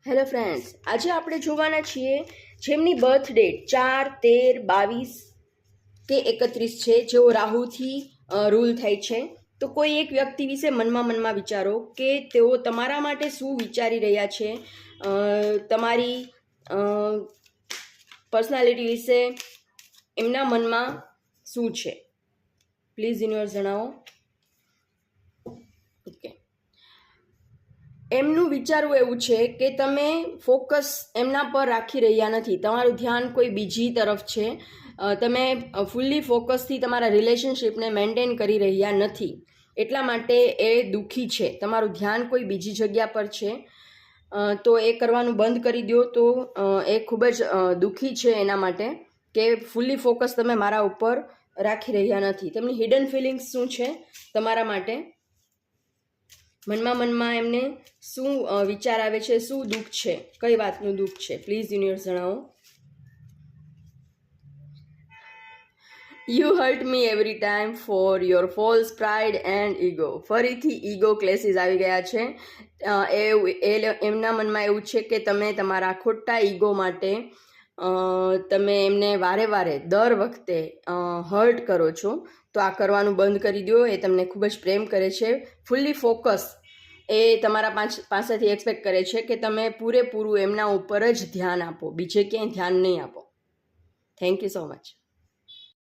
Hello friends, આજે આપણે જોવાના છીએ જેમની બર્થ ડેટ 4, 13, 22 કે 31 છે, જેઓ રાહુથી રૂલ થાય છે. તો કોઈ એક વ્યક્તિ વિશે મનમાં વિચારો કે તેઓ તમારા માટે શું વિચારી રહ્યા છે, તમારી પર્સનાલિટી વિશે એમના મનમાં શું છે. પ્લીઝ યુનિવર્સ જણાવો. ઓકે, એમનું વિચારવું એવું છે કે તમે ફોકસ એમના પર રાખી રહ્યા નથી, તમારું ધ્યાન કોઈ બીજી તરફ છે. તમે ફૂલ્લી ફોકસથી તમારા રિલેશનશિપને મેન્ટેન કરી રહ્યા નથી, એટલા માટે એ દુઃખી છે. તમારું ધ્યાન કોઈ બીજી જગ્યા પર છે, તો એ કરવાનું બંધ કરી દો. તો એ ખૂબ જ દુઃખી છે એના માટે કે ફૂલ્લી ફોકસ તમે મારા ઉપર રાખી રહ્યા નથી. તેમની હિડન ફિલિંગ્સ શું છે તમારા માટે? મનમાં એમને શું વિચાર આવે છે, શું દુઃખ છે, કઈ વાતનું દુઃખ છે? પ્લીઝ યુનિવર્સ જણાવો. You hurt me every time for your false pride and ego. ફરીથી ઈગો ક્લેસીસ આવી ગયા છે. એમના મનમાં એવું છે કે તમે તમારા ખોટા ઈગો માટે તમે એમને વારે દર વખતે હર્ટ કરો છો. તો આ કરવાનું બંધ કરી દો. એ તમને ખૂબ જ પ્રેમ કરે છે. ફૂલ્લી ફોકસ એ તમારા પાસેથી એક્સપેક્ટ કરે છે કે તમે પૂરેપૂરું એમના ઉપર જ ધ્યાન આપો, બીજે ક્યાંય ધ્યાન નહીં આપો. Thank you so much.